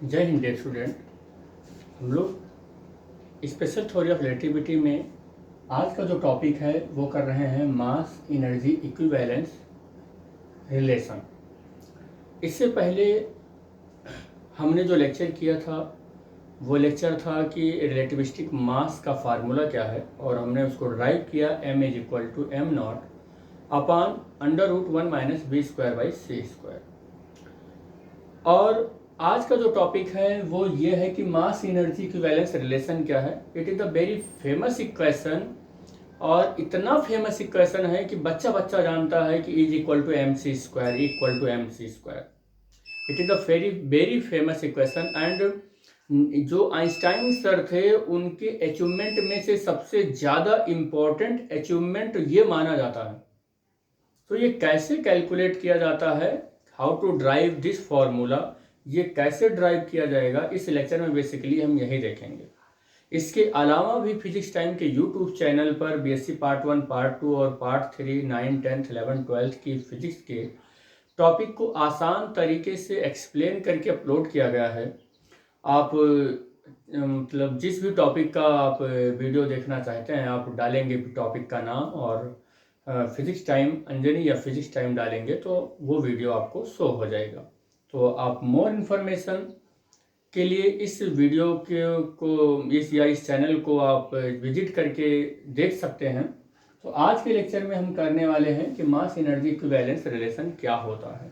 जय Hind dear student. हम लोग स्पेशल थ्योरी ऑफ रिलेटिविटी में आज का जो टॉपिक है वो कर रहे हैं मास एनर्जी इक्विवेलेंस रिलेशन। इससे पहले हमने जो लेक्चर किया था वो लेक्चर था कि रिलेटिविस्टिक मास का फार्मूला क्या है, और हमने उसको ड्राइव किया m is equal to m nought upon √1-b²/c²। और आज का जो टॉपिक है वो ये है कि मास एनर्जी इक्विवेलेंस रिलेशन क्या है। It is the very famous equation, और इतना फेमस इक्वेशन है कि बच्चा बच्चा जानता है कि is equal to mc²। It is the very very famous equation. And जो आइंस्टाइन सर थे उनके अचीवमेंट में से सबसे ज़्यादा इम्पोर्टेंट अचीवमेंट ये माना जाता है। तो ये कैसे कैलकुलेट किया जाता है, how to derive this formula, ये कैसे ड्राइव किया जाएगा, इस लेक्चर में बेसिकली हम यही देखेंगे। इसके अलावा भी फिजिक्स टाइम के यूट्यूब चैनल पर बीएससी पार्ट 1, पार्ट 2 और पार्ट 3 9, 10, 11, 12 की फिजिक्स के टॉपिक को आसान तरीके से एक्सप्लेन करके अपलोड किया गया है। आप मतलब जिस भी टॉपिक का आप वीडियो देखना चाहते हैं आप डालेंगे टॉपिक का नाम और फिजिक्स टाइम अंजनी या फिजिक्स टाइम डालेंगे तो वो वीडियो आपको शो हो जाएगा। तो आप मोर इन्फॉर्मेशन के लिए इस वीडियो को इस चैनल को आप विजिट करके देख सकते हैं। तो आज के लेक्चर में हम करने वाले हैं कि मास एनर्जी इक्विवेलेंस रिलेशन क्या होता है।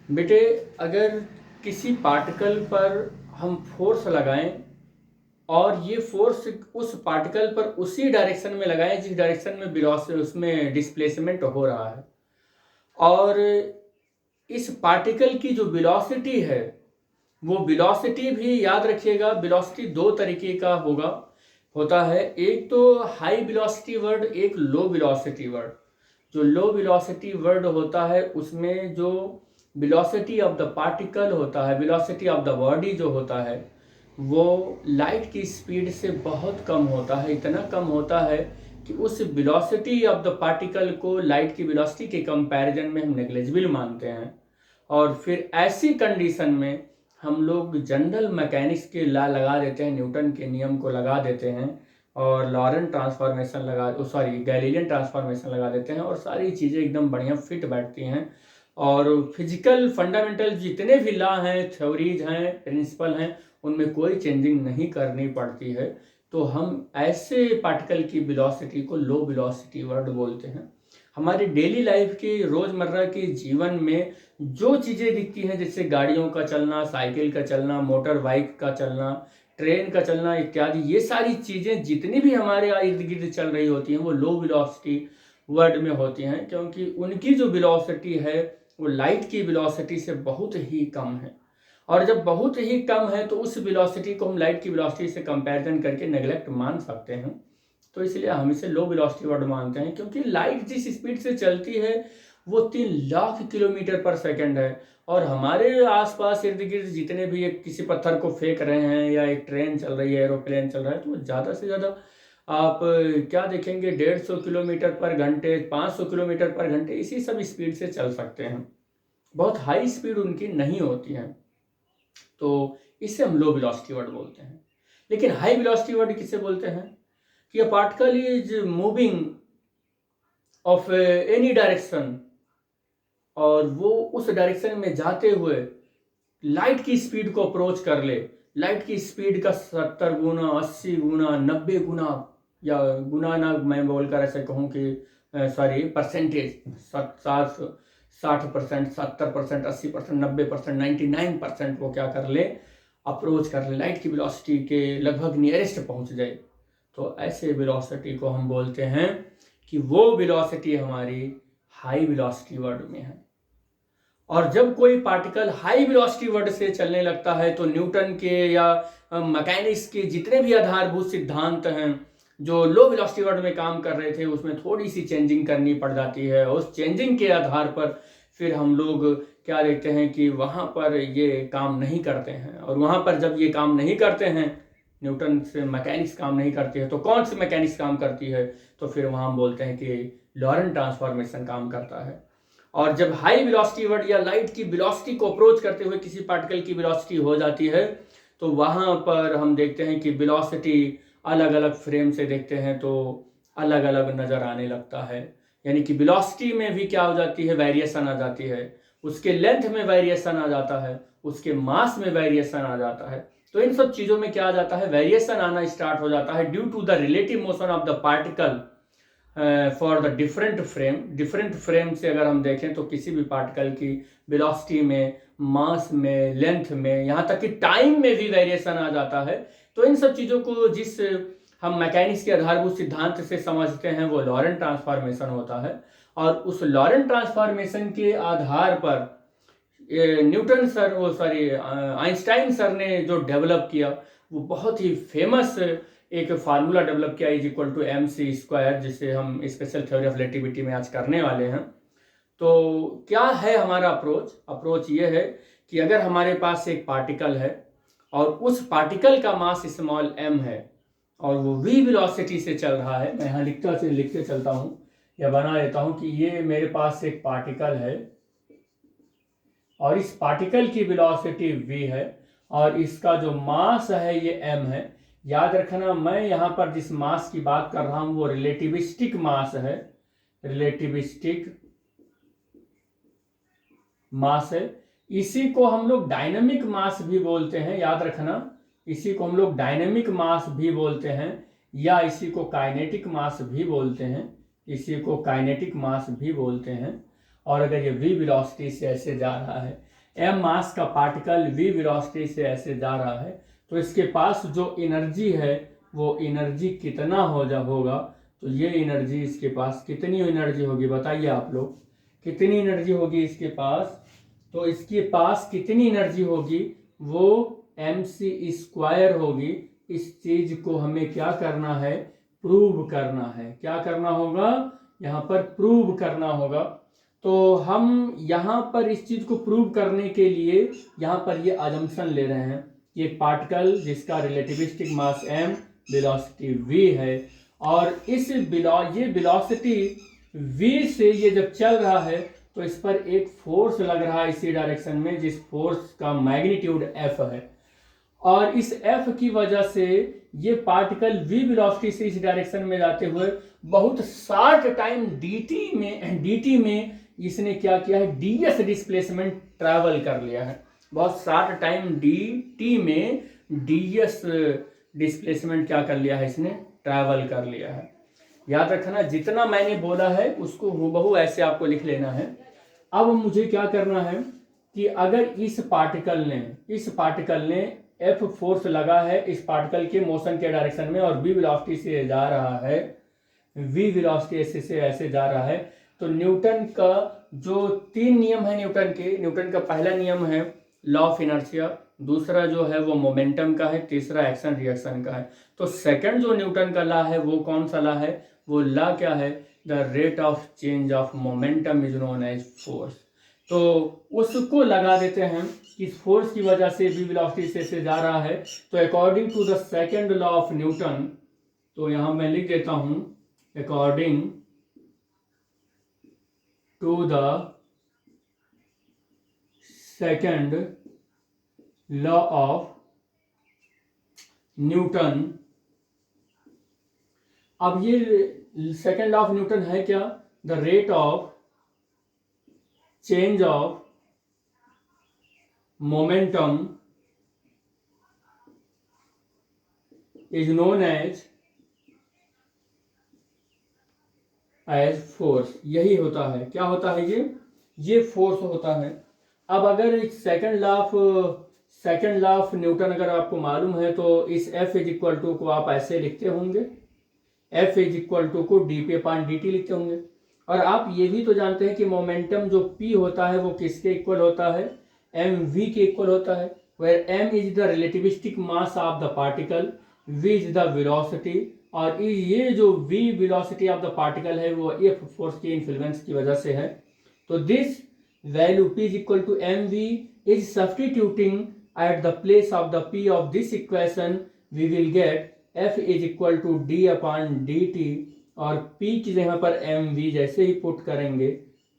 बेटे, अगर किसी पार्टिकल पर हम फोर्स लगाएं और ये फोर्स उस पार्टिकल पर उसी डायरेक्शन में लगाएं जिस डायरेक्शन में वेलोसिटी उसमें डिस्प्लेसमेंट हो रहा है, और इस पार्टिकल की जो वेलोसिटी है वो वेलोसिटी भी याद रखिएगा, वेलोसिटी दो तरीके का होता है। एक तो हाई वेलोसिटी वर्ड, एक लो वेलोसिटी वर्ड। जो लो वेलोसिटी वर्ड होता है उसमें जो वेलोसिटी ऑफ द पार्टिकल होता है, वेलोसिटी ऑफ द बॉडी जो होता है वो लाइट की स्पीड से बहुत कम होता है। इतना कम होता है कि उस वेलोसिटी ऑफ द पार्टिकल को लाइट की वेलोसिटी के कंपैरिजन में हम नेग्लिजिबल मानते हैं। और फिर ऐसी कंडीशन में हम लोग जनरल मैकेनिक्स के लॉ लगा देते हैं, न्यूटन के नियम को लगा देते हैं, और लॉरेंट ट्रांसफॉर्मेशन गैलीलियन ट्रांसफॉर्मेशन लगा देते हैं, और सारी चीज़ें एकदम बढ़िया फिट बैठती हैं। और फिजिकल फंडामेंटल जितने भी लॉ हैं, थ्योरीज हैं, प्रिंसिपल हैं, उनमें कोई चेंजिंग नहीं करनी पड़ती है। तो हम ऐसे पार्टिकल की वेलोसिटी को लो वेलोसिटी वर्ड बोलते हैं। हमारी डेली लाइफ के रोज़मर्रा के जीवन में जो चीज़ें दिखती हैं, जैसे गाड़ियों का चलना, साइकिल का चलना, मोटर बाइक का चलना, ट्रेन का चलना इत्यादि, ये सारी चीज़ें जितनी भी हमारे इर्द गिर्द चल रही होती हैं वो लो वेलोसिटी वर्ड में होती हैं, क्योंकि उनकी जो वेलोसिटी है वो लाइट की वेलोसिटी से बहुत ही कम है। और जब बहुत ही कम है तो उस वेलोसिटी को हम लाइट की वेलोसिटी से कंपैरिजन करके नेगलेक्ट मान सकते हैं। तो इसलिए हम इसे लो वेलोसिटी वर्ड मानते हैं, क्योंकि लाइट जिस स्पीड से चलती है वो 3 लाख किलोमीटर पर सेकंड है, और हमारे आसपास इर्द गिर्द जितने भी एक किसी पत्थर को फेंक रहे हैं या एक ट्रेन चल रही है, एरोप्लेन चल रहा है, तो ज़्यादा से ज़्यादा आप क्या देखेंगे 150 किलोमीटर पर घंटे, 500 किलोमीटर पर घंटे, इसी सब स्पीड से चल सकते हैं। बहुत हाई स्पीड उनकी नहीं होती है, तो इससे हम लो वेलोसिटी वर्ड बोलते हैं। लेकिन हाई वेलोसिटी वर्ड किसे बोलते हैं कि a particle is moving of any direction, और वो उस डायरेक्शन में जाते हुए लाइट की स्पीड को अप्रोच कर ले। लाइट की स्पीड का 70 गुना, 80 गुना, 90 गुना, या गुना ना मैं बोलकर ऐसे कहूँ कि परसेंटेज 60%, 70%, 80%, 90%, 99% वो क्या कर ले, अप्रोच कर ले, लाइट की वेलोसिटी के लगभग नियरेस्ट पहुंच जाए। तो ऐसे वेलोसिटी को हम बोलते हैं कि वो वेलोसिटी हमारी हाई वेलोसिटी वर्ड में है। और जब कोई पार्टिकल हाई वेलोसिटी वर्ड से चलने लगता है तो न्यूटन के या मैकेनिक्स के जितने भी आधारभूत सिद्धांत हैं जो लो वेलोसिटी वर्ड में काम कर रहे थे उसमें थोड़ी सी चेंजिंग करनी पड़ जाती है। उस चेंजिंग के आधार पर फिर हम लोग क्या देखते हैं कि वहाँ पर ये काम नहीं करते हैं, और वहाँ पर जब ये काम नहीं करते हैं, न्यूटन से मैकेनिक्स काम नहीं करती है, तो कौन सी मैकेनिक्स काम करती है, तो फिर वहाँ हम बोलते हैं कि लॉरेंट ट्रांसफॉर्मेशन काम करता है। और जब हाई वेलोसिटी वर्ड या लाइट की वेलोसिटी को अप्रोच करते हुए किसी पार्टिकल की वेलोसिटी हो जाती है तो वहाँ पर हम देखते हैं कि वेलोसिटी अलग अलग फ्रेम से देखते हैं तो अलग अलग नज़र आने लगता है। यानी कि वेलोसिटी में भी क्या हो जाती है, वेरिएशन आ जाती है, उसके लेंथ में वेरिएशन आ जाता है, उसके मास में वेरिएशन आ जाता है। तो इन सब चीज़ों में क्या आ जाता है, वेरिएशन आना स्टार्ट हो जाता है due to the relative motion of the particle for the different frame से अगर हम देखें तो किसी भी पार्टिकल की वेलोसिटी में, मास में, लेंथ में, यहाँ तक कि टाइम में भी वेरिएशन आ जाता है। तो इन सब चीज़ों को जिस हम मैकेनिक्स के आधारभूत सिद्धांत से समझते हैं वो लॉरेंट ट्रांसफॉर्मेशन होता है। और उस लॉरेंट ट्रांसफॉर्मेशन के आधार पर आइंस्टाइन सर ने जो डेवलप किया वो बहुत ही फेमस एक फार्मूला डेवलप किया इज इक्वल टू mc², जिसे हम स्पेशल थ्योरी ऑफ रिलेटिविटी में आज करने वाले हैं। तो क्या है हमारा अप्रोच ये है कि अगर हमारे पास एक पार्टिकल है और उस पार्टिकल का मास स्मॉल m है और वो v वेलोसिटी से चल रहा है, मैं यहाँ लिखते चलता हूँ या बना लेता हूँ कि ये मेरे पास एक पार्टिकल है और इस पार्टिकल की वेलोसिटी v है और इसका जो मास है ये m है। याद रखना, मैं यहाँ पर जिस मास की बात कर रहा हूँ वो रिलेटिविस्टिक मास है, रिलेटिविस्टिक मास है। इसी को हम लोग डायनामिक मास भी बोलते हैं, याद रखना, इसी को हम लोग डायनामिक मास भी बोलते हैं या इसी को काइनेटिक मास भी बोलते हैं, इसी को काइनेटिक मास भी बोलते हैं। और अगर ये v वेलोसिटी से ऐसे जा रहा है, m मास का पार्टिकल v वेलोसिटी से ऐसे जा रहा है, तो इसके पास जो एनर्जी है वो एनर्जी कितना होगा, तो ये एनर्जी इसके पास कितनी एनर्जी होगी बताइए आप लोग, कितनी एनर्जी होगी इसके पास। तो इसके पास कितनी एनर्जी होगी, वो mc² होगी। इस चीज को हमें क्या करना है, प्रूव करना है। क्या करना होगा, यहाँ पर प्रूव करना होगा। तो हम यहाँ पर इस चीज को प्रूव करने के लिए यहाँ पर ये अजम्पशन ले रहे हैं कि एक पार्टिकल जिसका रिलेटिविस्टिक मास m, वेलोसिटी v है और ये वेलोसिटी v से ये जब चल रहा है तो इस पर एक फोर्स लग रहा है इसी डायरेक्शन में, जिस फोर्स का मैग्नीट्यूड f है। और इस f की वजह से ये पार्टिकल v वेलोसिटी से इस डायरेक्शन में जाते हुए बहुत शॉर्ट टाइम dt में इसने क्या किया है, ds डिस्प्लेसमेंट ट्रैवल कर लिया है। बहुत शॉर्ट टाइम dt में ds डिस्प्लेसमेंट क्या कर लिया है, इसने ट्रैवल कर लिया है। याद रखना, जितना मैंने बोला है उसको हूबहू ऐसे आपको लिख लेना है। अब मुझे क्या करना है कि अगर इस पार्टिकल ने F फोर्स लगा है इस पार्टिकल के मोशन के डायरेक्शन में और v वेलोसिटी से जा रहा है, v वेलोसिटी से ऐसे जा रहा है, तो न्यूटन का जो 3 नियम है न्यूटन का पहला नियम है लॉ ऑफ इनर्शिया, दूसरा जो है वो मोमेंटम का है, तीसरा एक्शन रिएक्शन का है। तो सेकंड जो न्यूटन का लॉ है वो कौन सा लॉ है, वो लॉ क्या है, the rate of change of momentum is known as force. तो उसको लगा देते हैं कि फोर्स की वजह से v वेलोसिटी से जा रहा है। तो according to the second law of Newton, तो यहां मैं लिख देता हूं according to the second law of Newton. अब ये सेकंड लॉ ऑफ न्यूटन है क्या, the rate of change of momentum is known as force. यही होता है, क्या होता है, ये फोर्स होता है। अब अगर सेकंड लॉ ऑफ न्यूटन अगर आपको मालूम है तो इस F इज इक्वल टू को आप ऐसे लिखते होंगे, F इज इक्वल टू को dp/dt लिखते होंगे। और आप ये भी तो जानते हैं कि मोमेंटम जो P होता है वो किसके इक्वल होता है, mv के इक्वल होता है, where m is the relativistic mass of the particle, v is the velocity, और ये जो v velocity of the particle है वो F फोर्स की इन्फ्लुएंस की वजह से है। तो this value P is equal to mv is substituting at the place of the P of this equation we will get F is equal to d/dt और P की जगह पर mv जैसे ही पुट करेंगे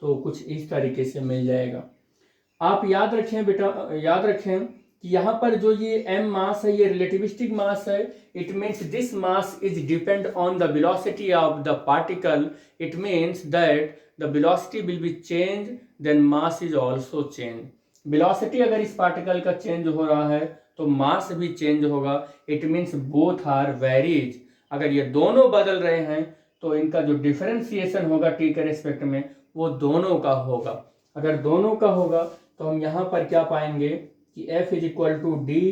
तो कुछ इस तरीके से मिल जाएगा। आप याद रखें बेटा, याद रखें कि यहाँ पर जो ये m मास है ये रिलेटिविस्टिक मास है। It means this mass is depend on the velocity of the particle. It means that the velocity will be change then mass is also change. Velocity अगर इस पार्टिकल का चेंज हो रहा है तो मास भी चेंज होगा। It means both are varies. अगर ये दोनों बदल रहे हैं तो इनका जो डिफरेंशिएशन होगा टी के रेस्पेक्ट में वो दोनों का होगा। अगर दोनों का होगा तो हम यहाँ पर क्या पाएंगे कि F is equal to D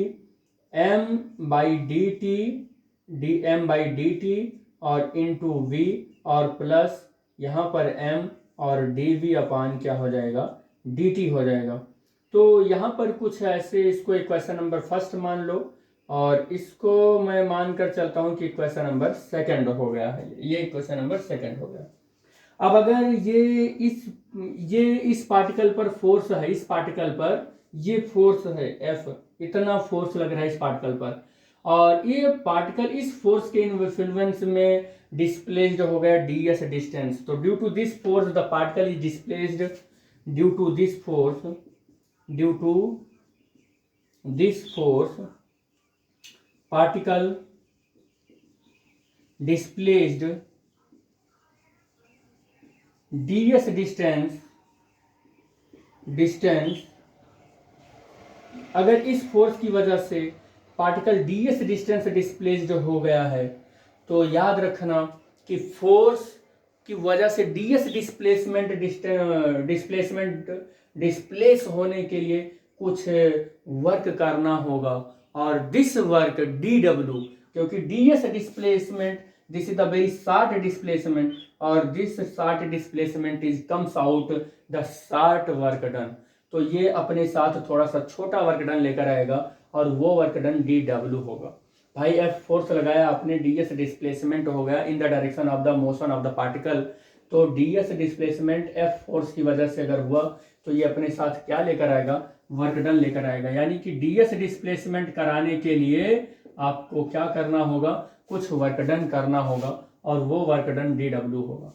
M by D M by D T और इंटू वी और प्लस यहाँ पर m और डी वी अपान क्या हो जाएगा, डी टी हो जाएगा। तो यहाँ पर कुछ ऐसे, इसको इक्वेशन नंबर फर्स्ट मान लो और इसको मैं मानकर चलता हूँ कि इक्वेशन नंबर सेकंड हो गया है। ये इक्वेशन नंबर सेकंड हो गया। अब अगर ये इस पार्टिकल पर फोर्स है, इस पार्टिकल पर ये फोर्स है F, इतना फोर्स लग रहा है इस पार्टिकल पर, और ये पार्टिकल इस फोर्स के इन्फ्लुएंस में डिस्प्लेस्ड हो गया ds डिस्टेंस। तो due to this force the particle is displaced, due to this force particle displaced ds distance. अगर इस फोर्स की वजह से पार्टिकल ds डिस्टेंस डिस्प्लेस्ड हो गया है तो याद रखना कि फोर्स की वजह से ds डिस्प्लेस होने के लिए कुछ वर्क करना होगा, और दिस वर्क dw, क्योंकि ds displacement, this is the very short displacement और this short displacement is comes out the short work done. तो ये अपने साथ थोड़ा सा छोटा वर्क डन लेकर आएगा और वो वर्क डन dw होगा। भाई F फोर्स लगाया आपने, ds डिस्प्लेसमेंट हो गया in the direction of the motion of the particle. तो ds डिस्प्लेसमेंट F फोर्स की वजह से अगर हुआ तो ये अपने साथ क्या लेकर आएगा, वर्क डन लेकर आएगा। यानी कि ds डिस्प्लेसमेंट कराने के लिए आपको क्या करना होगा, कुछ वर्क डन करना होगा और वो वर्क डन dw होगा।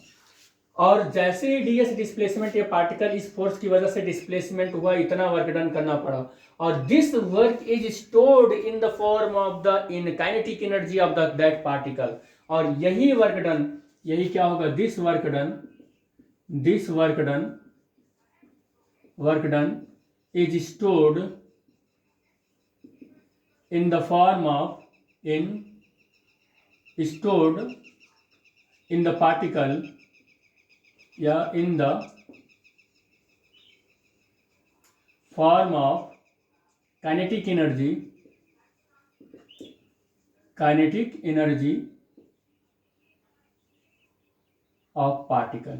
और जैसे ही ds डिस्प्लेसमेंट, ये पार्टिकल इस फोर्स की वजह से डिस्प्लेसमेंट हुआ, इतना वर्क डन करना पड़ा, और this work is stored in the form of the in kinetic energy of the that particle. और यही वर्क डन, यही क्या होगा, this work done is stored in the form of stored in the particle या in the form of kinetic energy of particle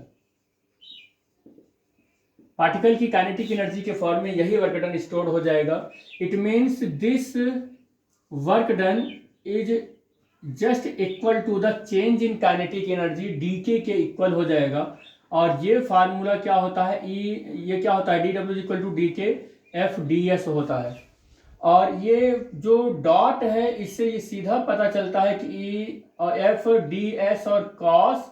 की kinetic energy के form में यही वर्क डन स्टोर हो जाएगा। It means this work done is just equal to the change in kinetic energy, DK के equal हो जाएगा। और ये फार्मूला क्या होता है, ये क्या होता है, dw इक्वल टू डी के एफ डी एस होता है। और ये जो डॉट है इससे ये सीधा पता चलता है कि ई और एफ डी एस और कॉस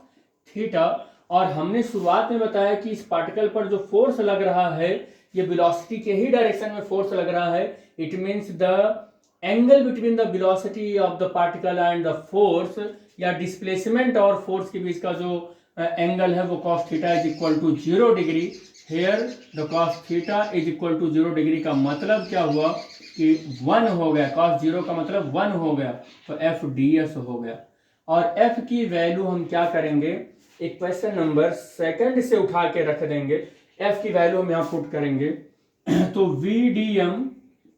थीटा। और हमने शुरुआत में बताया कि इस पार्टिकल पर जो फोर्स लग रहा है ये वेलोसिटी के ही डायरेक्शन में फोर्स लग रहा है। It means the angle between the velocity of the particle and the force, या डिस्प्लेसमेंट और फोर्स के बीच का जो एंगल है वो cos theta is equal to 0 degree. Here the cos theta is equal to 0 degree का मतलब क्या हुआ कि 1 हो गया, cos 0 का मतलब 1 हो गया, तो एफ डी एस हो गया। और एफ की वैल्यू हम क्या करेंगे, इक्वेशन नंबर सेकंड से उठा के रख देंगे। एफ की वैल्यू हम यहाँ पुट करेंगे तो V D M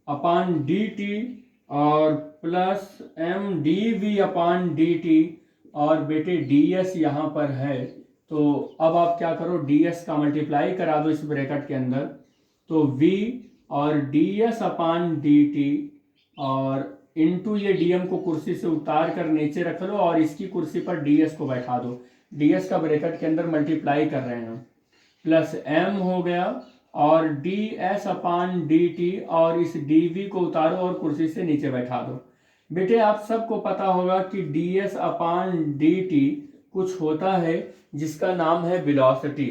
upon D T और plus M D V upon D T, और बेटे डी एस यहाँ पर है तो अब आप क्या करो, डी एस का मल्टीप्लाई करा दो इस ब्रैकेट के अंदर, तो v और डी एस अपान डी टी और इनटू ये डी एम को कुर्सी से उतार कर नीचे रख लो और इसकी कुर्सी पर डी एस को बैठा दो। डी एस का ब्रैकेट के अंदर मल्टीप्लाई कर रहे हैं, प्लस एम हो गया और डी एस अपान डी टी और इस डी वी को उतारो और कुर्सी से नीचे बैठा दो। बेटे आप सबको पता होगा कि डी एस अपान डी टी कुछ होता है जिसका नाम है वेलोसिटी।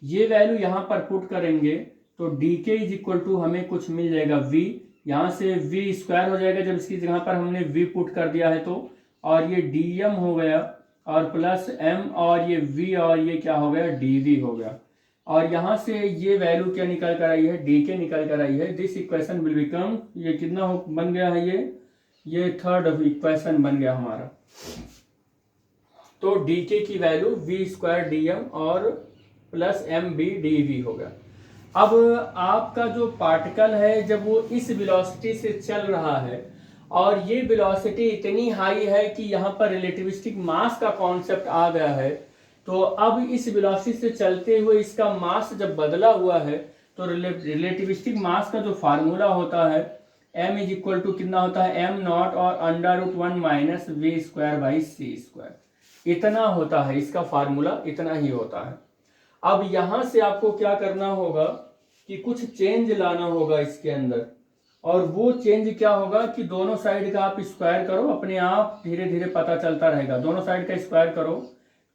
ये वैल्यू यहाँ पर पुट करेंगे तो डी के इज इक्वल टू हमें कुछ मिल जाएगा v, यहाँ से v स्क्वायर हो जाएगा जब इसकी जगह पर हमने v पुट कर दिया है तो, और ये dm हो गया और प्लस m और ये v और ये क्या हो गया dv हो गया। और यहाँ से ये वैल्यू क्या निकल कर आई है, डी के निकल कर आई है। दिस इक्वेशन विल बिकम, ये कितना बन गया है, ये थर्ड इक्वेशन बन गया हमारा। तो डी के की value v square D M और plus M B D V हो गया। अब आपका जो पार्टिकल है जब वो इस वेलोसिटी से चल रहा है और ये वेलोसिटी इतनी हाई है कि यहाँ पर रिलेटिविस्टिक मास का कॉन्सेप्ट आ गया है, तो अब इस वेलोसिटी से चलते हुए इसका मास जब बदला हुआ है तो रिलेटिविस्टिक मास का जो फार्मूला होता है m इज इक्वल टू कितना होता है, m नॉट और under root 1 minus V square by C square, इतना होता है इसका फार्मूला, इतना ही होता है। अब यहाँ से आपको क्या करना होगा कि कुछ चेंज लाना होगा इसके अंदर, और वो चेंज क्या होगा कि दोनों साइड का आप स्क्वायर करो, अपने आप धीरे धीरे पता चलता रहेगा। दोनों साइड का स्क्वायर करो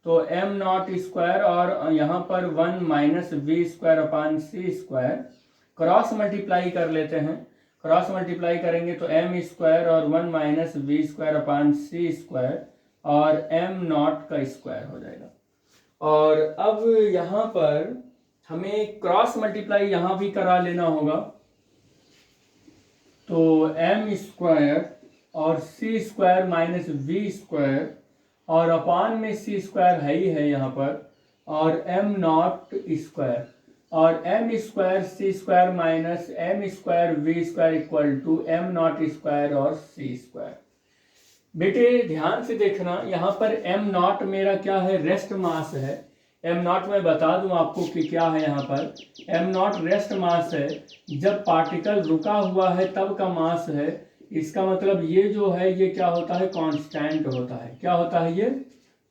तो m नॉट स्क्वायर और यहाँ पर 1 minus V square upon C square, cross multiply कर लेते हैं। क्रॉस मल्टीप्लाई करेंगे तो m स्क्वायर और 1 minus V square upon C square और m नॉट का स्क्वायर हो जाएगा। और अब यहाँ पर हमें क्रॉस मल्टीप्लाई यहाँ भी करा लेना होगा, तो m स्क्वायर और C square minus V square और अपान में सी स्क्वायर है ही है यहाँ पर, और m नॉट स्क्वायर और m square C square minus m square V square equal to m nought square और सी स्क्वायर। बेटे ध्यान से देखना, यहाँ पर m नॉट मेरा क्या है, रेस्ट मास है। m नॉट मैं बता दूं आपको कि क्या है, यहाँ पर m नॉट रेस्ट मास है, जब पार्टिकल रुका हुआ है तब का मास है। इसका मतलब ये जो है ये क्या होता है, कांस्टेंट होता है। क्या होता है, ये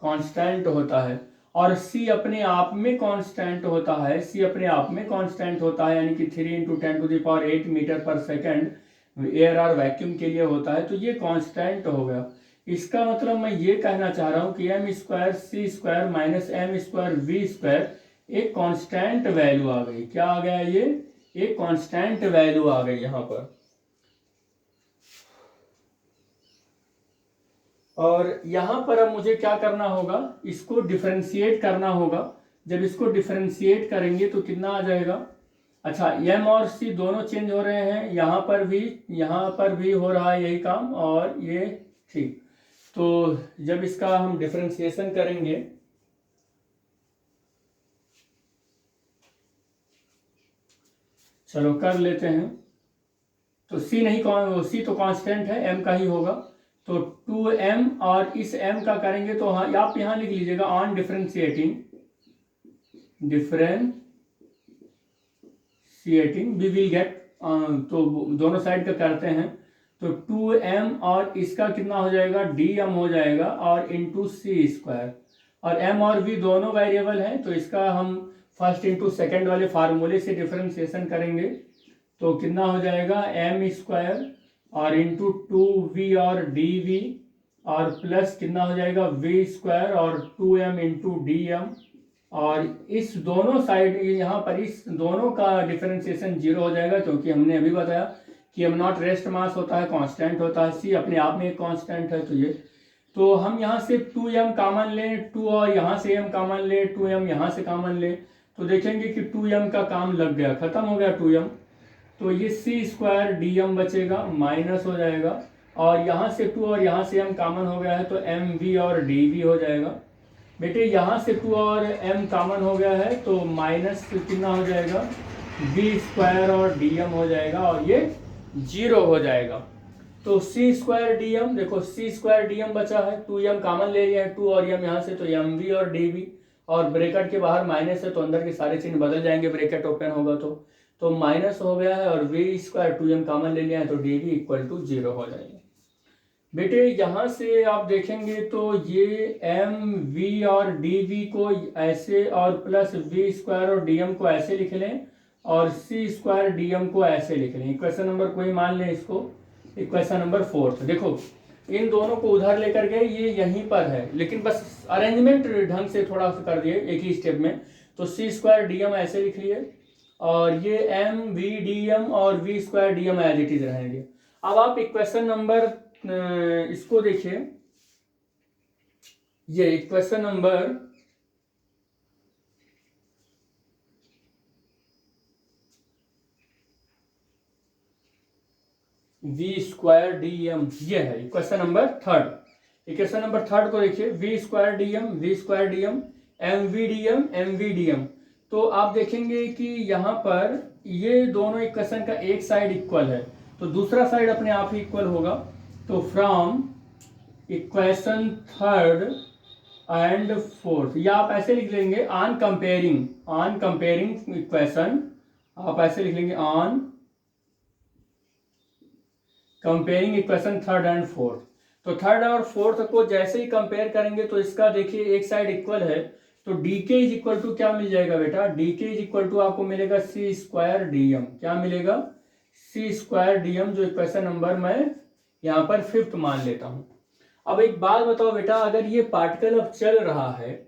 कांस्टेंट होता है। और c अपने आप में कांस्टेंट होता है, c अपने आप में कांस्टेंट होता है, यानी कि 3 × 10⁸ मीटर पर सेकेंड एयर और वैक्यूम के लिए होता है, तो ये कांस्टेंट हो गया। इसका मतलब मैं ये कहना चाह रहा हूँ कि m square C square minus m square V square एक कांस्टेंट वैल्यू आ गई। क्या आ गया, ये एक कांस्टेंट वैल्यू आ गई यहाँ पर। और यहाँ पर अब मुझे क्या करना होगा, इसको डिफरेंशिएट करना होगा। जब इसको डिफरेंशिएट करेंगे तो कितना आ जाएगा, अच्छा m और c दोनों चेंज हो रहे हैं, यहाँ पर भी हो रहा है यही काम, और ये ठीक। तो जब इसका हम डिफरेंशिएशन करेंगे चलो कर लेते हैं, तो c नहीं, c तो कांस्टेंट है, m का ही होगा, तो 2m और इस m का करेंगे तो हाँ आप यहाँ लिख लीजिएगा on differentiating we will get, तो दोनों साइड का करते हैं तो 2m और इसका कितना हो जाएगा, dm हो जाएगा और इंटू सी स्क्वायर, और m और v दोनों वेरिएबल हैं तो इसका हम फर्स्ट इंटू सेकेंड वाले फार्मूले से डिफरेंशिएशन करेंगे तो कितना हो जाएगा, m स्क्वायर और इंटू 2v और dv और प्लस कितना हो जाएगा v स्क्वायर और 2m इंटू dm, और इस दोनों साइड यहाँ पर इस दोनों का डिफरेंशिएशन 0 हो जाएगा, क्योंकि हमने अभी बताया कि m नॉट रेस्ट मास होता है, कांस्टेंट होता है, c अपने आप में एक कांस्टेंट है। तो ये, तो हम यहाँ से 2m कॉमन लें, 2 और यहाँ से m कॉमन ले, 2m यहाँ से कॉमन ले, तो देखेंगे कि 2m का काम लग गया, खत्म हो गया 2m। तो ये सी स्क्वायर डी एम बचेगा, माइनस हो जाएगा, और यहाँ से 2 और यहाँ से m कॉमन हो गया है तो एम वी और डी वी हो जाएगा। बेटे यहाँ से 2 और m कॉमन हो गया है तो माइनस कितना हो जाएगा, v स्क्वायर और डी एम हो जाएगा, और ये 0 हो जाएगा। तो सी स्क्वायर डी एम, देखो सी स्क्वायर डी एम बचा है, 2m कॉमन ले लिया है, 2 और m यहाँ से, तो एम वी और डी वी, और ब्रैकेट के बाहर माइनस है तो अंदर के सारे चिन्ह बदल जाएंगे, ब्रैकेट ओपन होगा तो माइनस हो गया है, और v स्क्वायर 2m कॉमन ले लिया है तो डी वी इक्वल टू 0 हो जाएगा। बेटे यहाँ से आप देखेंगे तो ये m v और डी वी को ऐसे, और प्लस v स्क्वायर और डी एम को ऐसे लिख लें, और c स्क्वायर डी एम को ऐसे लिख लें। इक्वेशन नंबर कोई मान लें इसको, इक्वेशन नंबर 4। देखो इन दोनों को उधर लेकर गए, ये यहीं पर है, लेकिन बस अरेंजमेंट ढंग से थोड़ा सा कर दिए एक ही स्टेप में। तो सी स्क्वायर डी एम ऐसे लिखिए, और ये एम वी डी एम और V square D M as it is रहेंगे। अब आप इक्वेशन नंबर इसको देखिए, ये equation number V square D M, ये है equation number third. Equation number third को देखिए, V square D M, V square D M, M V D M, M V D M. तो आप देखेंगे कि यहाँ पर ये दोनों इक्वेशन का एक साइड इक्वल है, तो दूसरा साइड अपने आप ही इक्वल होगा। तो from equation third and fourth, या आप ऐसे लिख लेंगे ऑन कंपेयरिंग इक्वेशन, आप ऐसे लिख लेंगे on comparing equation third and fourth. तो थर्ड और फोर्थ को जैसे ही कंपेयर करेंगे तो इसका देखिए एक साइड इक्वल है, तो डी के इज इक्वल टू क्या मिल जाएगा बेटा, डी के इज इक्वल टू आपको मिलेगा सी स्क्वायर डी एम। क्या मिलेगा, सी स्क्वायर डी एम, जो इक्वेशन नंबर मैं यहाँ पर फिफ्थ मान लेता हूँ। अब एक बात बताओ बेटा, अगर ये पार्टिकल अब चल रहा है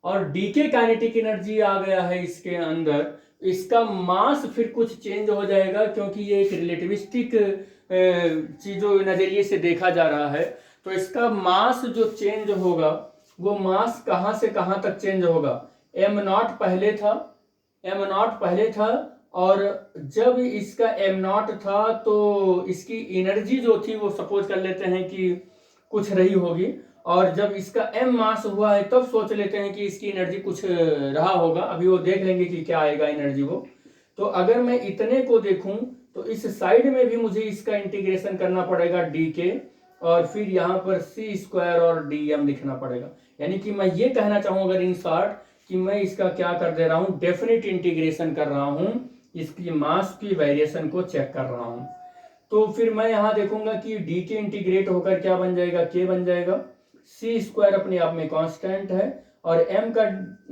और डी के काइनेटिक एनर्जी आ गया है इसके अंदर, इसका मास फिर कुछ चेंज हो जाएगा, क्योंकि ये एक रिलेटिविस्टिक चीजों नजरिए से देखा जा रहा है। तो इसका मास जो चेंज होगा वो मास कहाँ से कहाँ तक चेंज होगा, एम नॉट पहले था, एम नॉट पहले था, और जब इसका एम नॉट था तो इसकी एनर्जी जो थी वो सपोज कर लेते हैं कि कुछ रही होगी, और जब इसका एम मास हुआ है तब सोच लेते हैं कि इसकी एनर्जी कुछ रहा होगा। अभी वो देख लेंगे कि क्या आएगा एनर्जी वो। तो अगर मैं इतने को देखूं तो इस साइड में भी मुझे इसका इंटीग्रेशन करना पड़ेगा डी के, और फिर यहाँ पर सी स्क्वायर और डी एम लिखना पड़ेगा। यानी कि मैं ये कहना चाहूँ अगर इन शॉर्ट कि मैं इसका क्या कर दे रहा हूँ, डेफिनेट इंटीग्रेशन कर रहा हूँ, इसकी मास की वेरिएशन को चेक कर रहा हूँ। तो फिर मैं यहाँ देखूंगा कि डी के इंटीग्रेट होकर क्या बन जाएगा, के बन जाएगा। सी स्क्वायर अपने आप में कांस्टेंट है, और एम का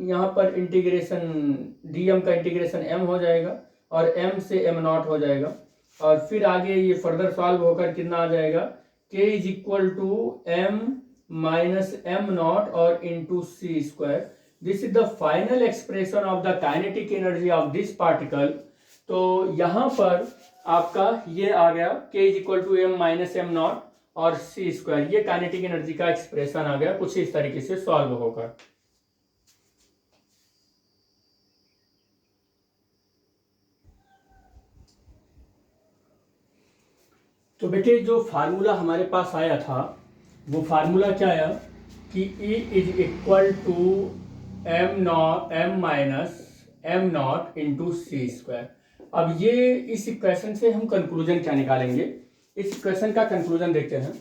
यहाँ पर इंटीग्रेशन, डी एम का इंटीग्रेशन एम हो जाएगा, और एम से एम नॉट हो जाएगा, और फिर आगे ये फर्दर सॉल्व होकर कितना आ जाएगा, K is equal to M minus M nought और into C square. This is the final expression of the kinetic energy of this particle. तो यहाँ पर आपका ये आ गया K is equal to M minus M nought और C square, ये काइनेटिक एनर्जी का एक्सप्रेशन आ गया कुछ इस तरीके से सॉल्व होकर। तो बेटे जो फार्मूला हमारे पास आया था वो फार्मूला क्या आया कि E is equal to M minus M nought into C square. अब ये इस इक्वेशन से हम कंक्लूजन क्या निकालेंगे, इस इक्वेशन का कंक्लूजन देखते हैं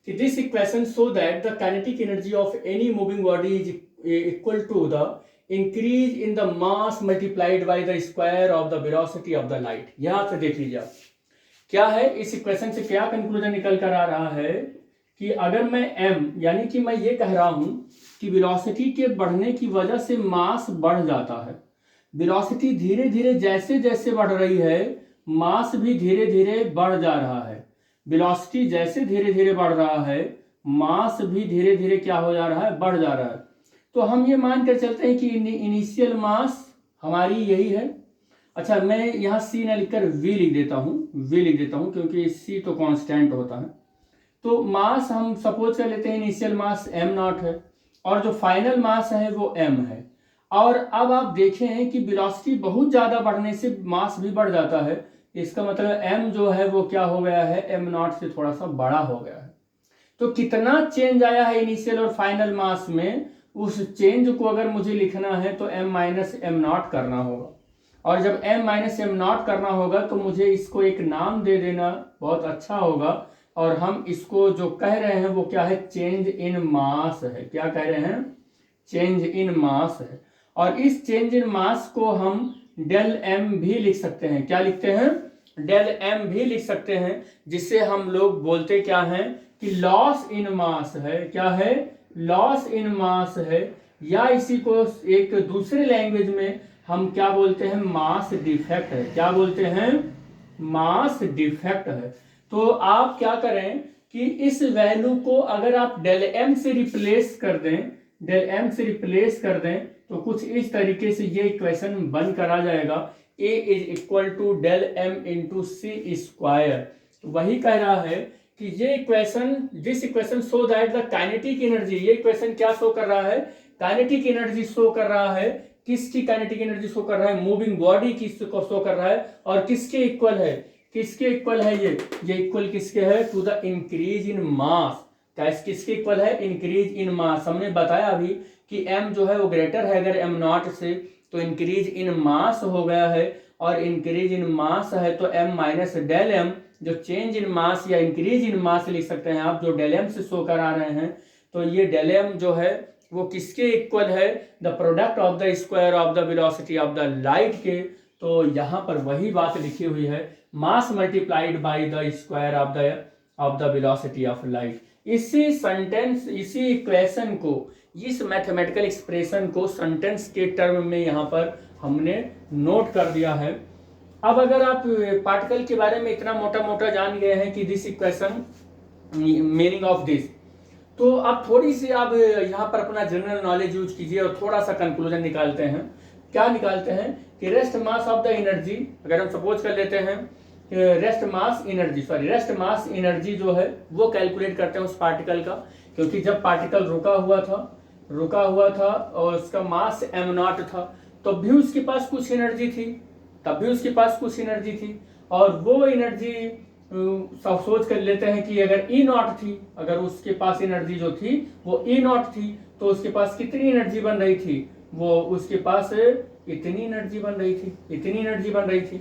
कि this equation show that the kinetic energy of any moving body is equal to the increase in the mass multiplied by the square of the velocity of the light. यहां से देख लीजिए क्या है, इस इक्वेशन से क्या कंक्लूजन निकल कर आ रहा है कि अगर मैं m, यानी कि मैं ये कह रहा हूं कि वेलोसिटी के बढ़ने की वजह से मास बढ़ जाता है। वेलोसिटी धीरे धीरे जैसे जैसे बढ़ रही है मास भी धीरे धीरे बढ़ जा रहा है। वेलोसिटी जैसे धीरे धीरे बढ़ रहा है मास भी धीरे धीरे क्या हो जा रहा है, बढ़ जा रहा है। तो हम ये मान कर चलते हैं कि इनिशियल मास हमारी यही है। अच्छा, मैं यहाँ सी न लिखकर वी लिख देता हूँ, क्योंकि सी तो कांस्टेंट होता है। तो मास हम सपोज कर लेते हैं इनिशियल मास एम नॉट है, और जो फाइनल मास है वो एम है। और अब आप देखें कि वेलोसिटी बहुत ज़्यादा बढ़ने से मास भी बढ़ जाता है, इसका मतलब एम जो है वो क्या हो गया है, एम नॉट से थोड़ा सा बड़ा हो गया है। तो कितना चेंज आया है इनिशियल और फाइनल मास में, उस चेंज को अगर मुझे लिखना है तो एम माइनस एम नॉट करना होगा, और जब m माइनस एम नॉट करना होगा तो मुझे इसको एक नाम दे देना बहुत अच्छा होगा। और हम इसको जो कह रहे हैं वो क्या है, चेंज इन मास है। क्या कह रहे हैं, चेंज इन मास है। और इस चेंज इन मास को हम डेल m भी लिख सकते हैं। क्या लिखते हैं, डेल m भी लिख सकते हैं, जिससे हम लोग बोलते क्या हैं कि लॉस इन मास है। क्या है, लॉस इन मास है, या इसी को एक दूसरे लैंग्वेज में हम क्या बोलते हैं, मास डिफेक्ट है। क्या बोलते हैं, मास डिफेक्ट है। तो आप क्या करें कि इस वैल्यू को अगर आप डेल m से रिप्लेस कर दें, डेल एम से रिप्लेस कर दें तो कुछ इस तरीके से ये इक्वेशन बन कर आ जाएगा, A is equal to del M into C square. वही कह रहा है कि ये equation, this equation show that the kinetic energy, ये इक्वेशन क्या शो कर रहा है, काइनेटिक एनर्जी शो कर रहा है। किसकी काइनेटिक एनर्जी शो कर रहा है, मूविंग बॉडी की को शो कर रहा है। और किसके इक्वल है, किसके इक्वल है ये इक्वल किसके है, टू द इंक्रीज इन मास। किसके इक्वल है, इंक्रीज इन मास। हमने बताया अभी कि m जो है वो ग्रेटर है अगर m नॉट से, तो इंक्रीज इन मास हो गया है। और इंक्रीज इन मास है तो m माइनस डेल एम, जो चेंज इन मास या इंक्रीज इन मास लिख सकते हैं आप, जो डेल एम से शो कर आ रहे हैं। तो ये डेल एम जो है वो किसके इक्वल है, the product of the square of the velocity of the light के। तो यहाँ पर वही बात लिखी हुई है, मास multiplied by the square of the velocity of light. इसी सेंटेंस, इसी इक्वेशन को, इस मैथमेटिकल एक्सप्रेशन को सेंटेंस के टर्म में यहाँ पर हमने नोट कर दिया है। अब अगर आप पार्टिकल के बारे में इतना मोटा मोटा जान गए हैं कि this equation, meaning of this, तो आप थोड़ी सी आप यहाँ पर अपना जनरल नॉलेज यूज कीजिए और थोड़ा सा कंक्लूजन निकालते हैं। क्या निकालते हैं कि rest mass of the energy, अगर हम सपोज कर लेते हैं रेस्ट मास एनर्जी जो है वो कैलकुलेट करते हैं उस पार्टिकल का, क्योंकि जब पार्टिकल रुका हुआ था और उसका मास m नॉट था, तब भी उसके पास कुछ एनर्जी थी, और वो एनर्जी सब सोच कर लेते हैं कि अगर E नॉट थी, अगर उसके पास एनर्जी जो थी वो E नॉट थी, तो उसके पास कितनी एनर्जी बन रही थी, वो उसके पास इतनी एनर्जी बन रही थी।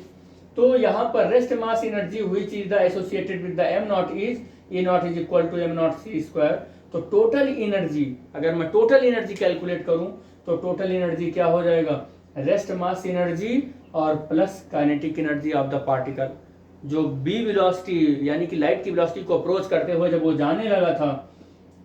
तो यहाँ पर rest mass energy which is the associated with the m nought is E nought is equal to m nought c square. तो टोटल एनर्जी, अगर मैं टोटल एनर्जी कैलकुलेट करूं तो टोटल एनर्जी क्या हो जाएगा, रेस्ट मास एनर्जी और plus kinetic energy of the particle, जो बी वेलोसिटी यानी कि लाइट की वेलोसिटी को अप्रोच करते हुए जब वो जाने लगा था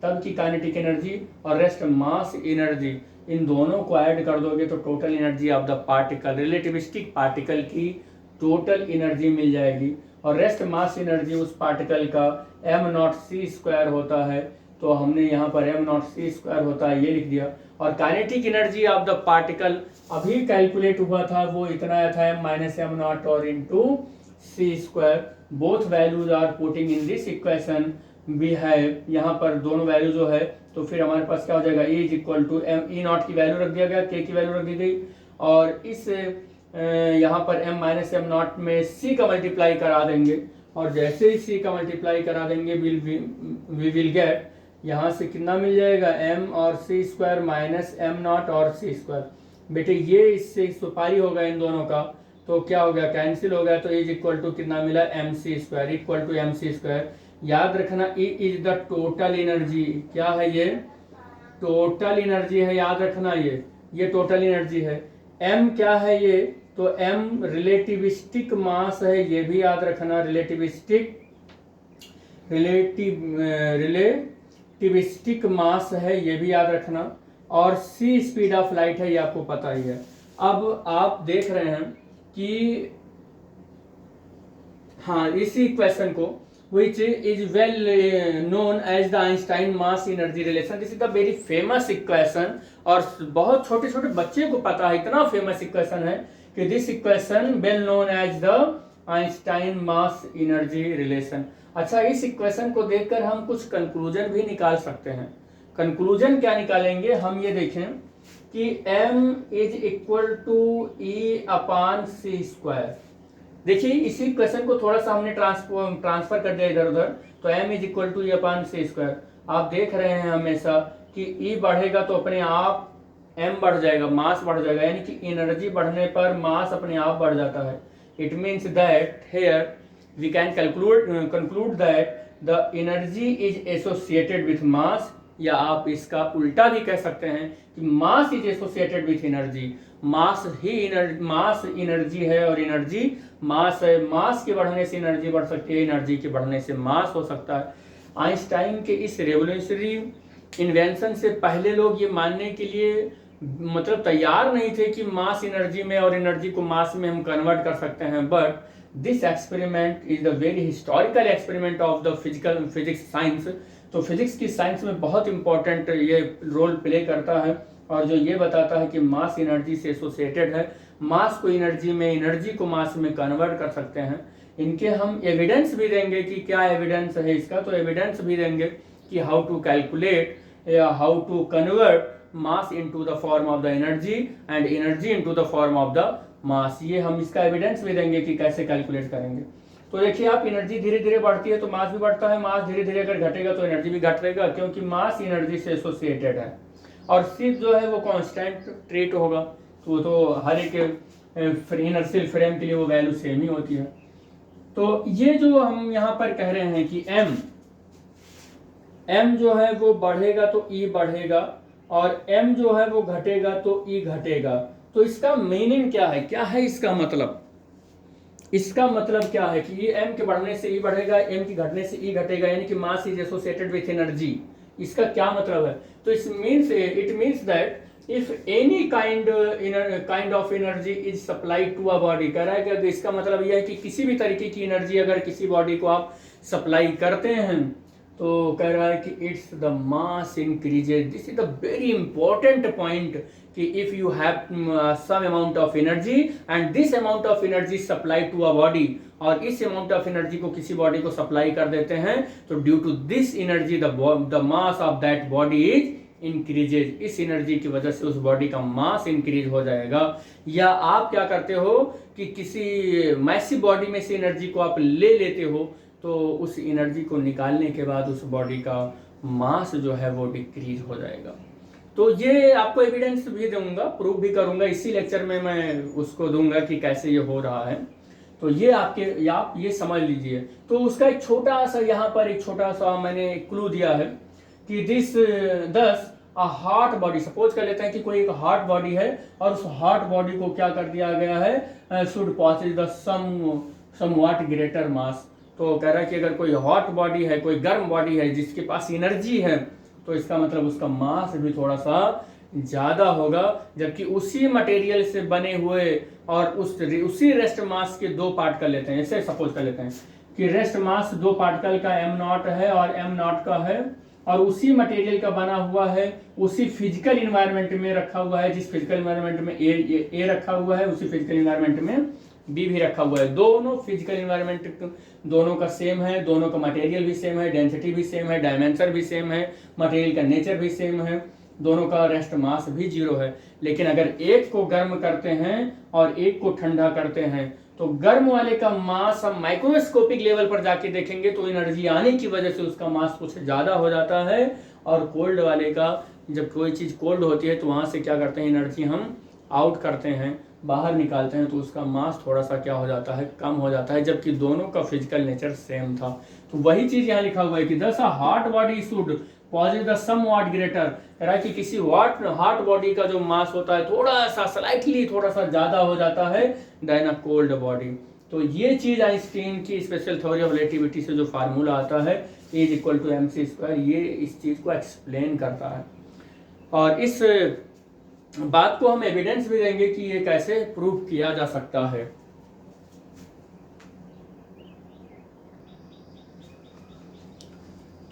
तब की काइनेटिक एनर्जी और रेस्ट मास एनर्जी, इन दोनों को ऐड कर दोगे तो total energy of the particle, relativistic particle की टोटल एनर्जी मिल जाएगी। और रेस्ट मास एनर्जी उस पार्टिकल का m नॉट c स्क्वायर होता है, तो हमने यहाँ पर m नॉट c स्क्वायर होता है ये लिख दिया। और kinetic energy of the particle अभी कैलकुलेट हुआ था, वो इतना आया था m माइनस m नॉट और into c square. Both values are putting in this equation, भी है यहाँ पर दोनों वैल्यू जो है, तो फिर हमारे पास क्या हो जाएगा, E is equal to m, E nought की वैल्यू रख दिया गया, K की वैल्यू रख दी गई, और इस यहाँ पर m माइनस m नॉट में c का मल्टीप्लाई करा देंगे, और जैसे ही c का मल्टीप्लाई करा देंगे वी विल गेट, यहाँ से कितना मिल जाएगा, m और c square minus m nought और c स्क्वायर। बेटे ये इससे सुपारी होगा इन दोनों का, तो क्या हो गया, कैंसिल हो गया, तो इज इक्वल टू कितना मिला, mc square equal to mc square. याद रखना E is the total energy, क्या है ये, टोटल एनर्जी है, याद रखना ये टोटल एनर्जी है। m क्या है ये, तो m रिलेटिविस्टिक मास है, ये भी याद रखना, रिलेटिविस्टिक मास है, ये भी याद रखना। और c स्पीड ऑफ लाइट है, ये आपको पता ही है। अब आप देख रहे हैं कि हाँ, इसी इक्वेशन को which is well known as the Einstein mass energy relation, this is the very famous equation, और बहुत छोटे छोटे बच्चे को पता है, इतना फेमस इक्वेशन है कि this equation well known as the Einstein mass energy relation. अच्छा, इस इक्वेशन को देखकर हम कुछ कंक्लूजन भी निकाल सकते हैं। कंक्लूजन क्या निकालेंगे, हम ये देखें कि m is equal to E upon c square. देखिए इसी क्वेश्चन को थोड़ा सा हमने ट्रांसफर कर दिया इधर उधर, तो m is equal to E upon c square. आप देख रहे हैं हमेशा कि E बढ़ेगा तो अपने आप m बढ़ जाएगा, मास बढ़ जाएगा, यानी कि एनर्जी बढ़ने पर मास अपने आप बढ़ जाता है। It means that here we can conclude that the energy is associated with mass, या आप इसका उल्टा भी कह सकते हैं कि mass is associated with energy. Mass energy है और एनर्जी मास है, मास के बढ़ने से एनर्जी बढ़ सकती है, एनर्जी के बढ़ने से मास हो सकता है। आइंस्टाइन के इस रेवोल्यूशनरी इन्वेंशन से पहले लोग ये मानने के लिए मतलब तैयार नहीं थे कि मास एनर्जी में और एनर्जी को मास में हम कन्वर्ट कर सकते हैं, but this experiment is the very historical experiment of the physics science, तो फिजिक्स की साइंस में बहुत इंपॉर्टेंट ये रोल प्ले करता है, और जो ये बताता है कि मास एनर्जी से एसोसिएटेड है, मास को एनर्जी में, एनर्जी को मास में कन्वर्ट कर सकते हैं। इनके हम एविडेंस भी देंगे कि क्या एविडेंस है इसका, तो एविडेंस भी देंगे कि हाउ टू कैलकुलेट या how to convert mass into the form of the energy and energy into the form of the mass. ये हम इसका एविडेंस भी देंगे कि कैसे कैलकुलेट करेंगे। तो देखिए आप, एनर्जी धीरे धीरे बढ़ती है तो मास भी बढ़ता है, मास धीरे धीरे अगर घटेगा तो एनर्जी भी घटेगा, क्योंकि मास एनर्जी से एसोसिएटेड है। और सिर्फ जो है वो कांस्टेंट ट्रीट होगा, तो हर एक इनर्शियल फ्रेम के लिए वो वैल्यू सेम ही होती है। तो ये जो हम यहाँ पर कह रहे हैं कि m जो है वो बढ़ेगा तो E बढ़ेगा, और m जो है वो घटेगा तो E घटेगा। तो इसका मीनिंग क्या है, क्या है इसका मतलब? इसका मतलब क्या है कि ये m के बढ़ने से E बढ़ेगा, m के घटने से E घटेगा, यानी कि mass is associated with energy. इसका क्या मतलब है? तो it means that if any kind of energy is supplied to a body, कह रहा है कि इसका मतलब यह है कि किसी भी तरीके की एनर्जी अगर किसी बॉडी को आप सप्लाई करते हैं तो कह रहा है कि it's the mass increases. This is the very important point कि if you have some amount of energy and this amount of energy supply to a body, और इस अमाउंट ऑफ एनर्जी को किसी बॉडी को सप्लाई कर देते हैं, तो due to this energy the mass of that body is increases. इस एनर्जी की वजह से उस बॉडी का मास इंक्रीज हो जाएगा। या आप क्या करते हो कि किसी मैसिव बॉडी में से एनर्जी को आप ले लेते हो, तो उस एनर्जी को निकालने के बाद उस बॉडी का मास जो है वो डिक्रीज हो जाएगा। तो ये आपको एविडेंस भी दूंगा, प्रूफ भी करूंगा, इसी लेक्चर में मैं उसको दूंगा कि कैसे ये हो रहा है। तो ये आप ये समझ लीजिए। तो उसका एक छोटा सा यहाँ पर एक छोटा सा मैंने क्लू दिया है कि दस अ हार्ट बॉडी, सपोज कर लेते हैं कि कोई एक हार्ट बॉडी है, और उस हार्ट बॉडी को क्या कर दिया गया है, should possess the somewhat greater mass. तो कह रहा है कि अगर कोई हॉट बॉडी है, कोई गर्म बॉडी है जिसके पास एनर्जी है, तो इसका मतलब उसका मास भी थोड़ा सा ज्यादा होगा। जबकि उसी मटेरियल से बने हुए और उसी रेस्ट मास के दो पार्ट कर लेते हैं, ऐसे सपोज कर लेते हैं कि रेस्ट मास दो पार्टिकल का m0 है और m0 का है, और उसी मटेरियल का बना हुआ है, उसी फिजिकल इन्वायरमेंट में रखा हुआ है। जिस फिजिकल इन्वायरमेंट में ए रखा हुआ है, उसी फिजिकल इन्वायरमेंट में बी भी रखा हुआ है। दोनों फिजिकल इन्वायरमेंट दोनों का सेम है, दोनों का मटेरियल भी सेम है, डेंसिटी भी सेम है, डायमेंशन भी सेम है, मटेरियल का नेचर भी सेम है, दोनों का रेस्ट मास भी 0 है। लेकिन अगर एक को गर्म करते हैं और एक को ठंडा करते हैं, तो गर्म वाले का मास हम माइक्रोस्कोपिक लेवल पर जाके देखेंगे तो एनर्जी आने की वजह से उसका मास कुछ ज्यादा हो जाता है, और कोल्ड वाले का, जब कोई चीज कोल्ड होती है तो वहां से क्या करते हैं, एनर्जी हम आउट करते हैं, बाहर निकालते हैं, तो उसका मास थोड़ा सा क्या हो जाता है, कम हो जाता है, जबकि दोनों का फिजिकल नेचर सेम था। तो वही चीज यहाँ लिखा हुआ है कि thus heart body should positive the somewhat greater, कह रहा है कि किसी हार्ट बॉडी का जो मास होता है थोड़ा सा स्लाइटली थोड़ा सा ज्यादा हो जाता है देन अ कोल्ड बॉडी। तो ये चीज आइंस्टीन की स्पेशल थ्योरी ऑफ रिलेटिविटी से जो फार्मूला आता है इज इक्वल टू mc², ये इस चीज को एक्सप्लेन करता है। और इस बात को हम एविडेंस भी देंगे कि ये कैसे प्रूव किया जा सकता है।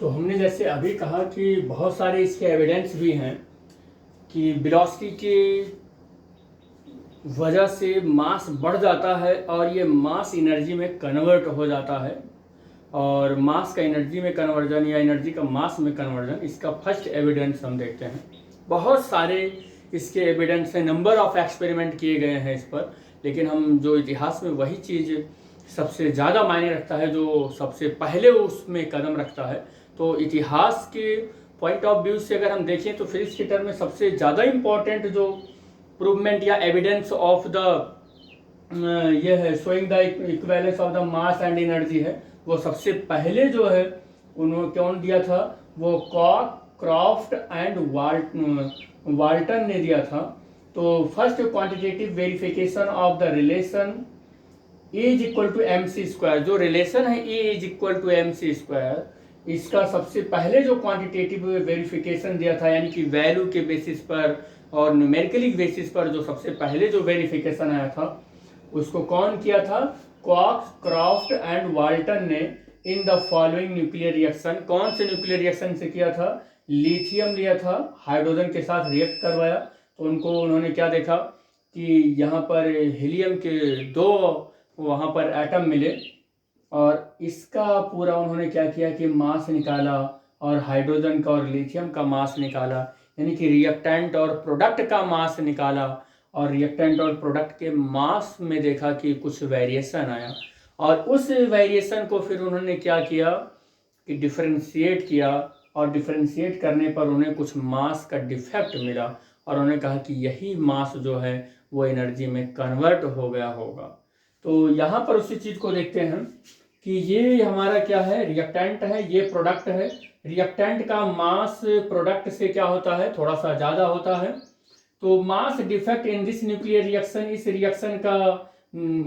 तो हमने जैसे अभी कहा कि बहुत सारे इसके एविडेंस भी हैं कि वेलोसिटी की वजह से मास बढ़ जाता है और ये मास एनर्जी में कन्वर्ट हो जाता है, और मास का एनर्जी में कन्वर्जन या एनर्जी का मास में कन्वर्जन, इसका फर्स्ट एविडेंस हम देखते हैं। बहुत सारे इसके एविडेंस है, नंबर ऑफ एक्सपेरिमेंट किए गए हैं इस पर, लेकिन हम जो इतिहास में वही चीज़ सबसे ज़्यादा मायने रखता है, जो सबसे पहले उसमें कदम रखता है। तो इतिहास के पॉइंट ऑफ व्यू से अगर हम देखें तो फिजिक्स के टर्म में सबसे ज़्यादा इम्पोर्टेंट जो प्रूवमेंट या एविडेंस ऑफ द ये है showing the equivalence of the mass and energy है, वो सबसे पहले जो है उन्होंने कौन दिया था, वो क्रॉफ्ट एंड वाल्टन ने दिया था। तो first quantitative verification of the relation E is equal to mc², जो रिलेशन है E is equal to mc², इसका सबसे पहले जो क्वांटिटेटिव वेरिफिकेशन दिया था, यानी कि वैल्यू के बेसिस पर और न्यूमेरिकली बेसिस पर जो सबसे पहले जो वेरिफिकेशन आया था, उसको कौन किया था, कॉक्स, क्रॉफ्ट एंड वाल्टन ने in the following nuclear reaction, कौन से न्यूक्लियर रिएक्शन से किया था, लिथियम लिया था, हाइड्रोजन के साथ रिएक्ट करवाया, तो उन्होंने क्या देखा कि यहाँ पर हीलियम के 2 वहाँ पर एटम मिले, और इसका पूरा उन्होंने क्या किया कि मास निकाला, और हाइड्रोजन का और लिथियम का मास निकाला, यानी कि रिएक्टेंट और प्रोडक्ट का मास निकाला, और रिएक्टेंट और प्रोडक्ट के मास में देखा कि कुछ वेरिएशन आया, और उस वेरिएशन को फिर उन्होंने क्या किया कि डिफरेंशिएट किया, और डिफरेंशिएट करने पर उन्हें कुछ मास का डिफेक्ट मिला, और उन्होंने कहा कि यही मास जो है वो एनर्जी में कन्वर्ट हो गया होगा। तो यहाँ पर उसी चीज़ को देखते हैं कि ये हमारा क्या है, रिएक्टेंट है, ये प्रोडक्ट है। रिएक्टेंट का मास प्रोडक्ट से क्या होता है, थोड़ा सा ज़्यादा होता है। तो mass defect in this nuclear reaction, इस रिएक्शन का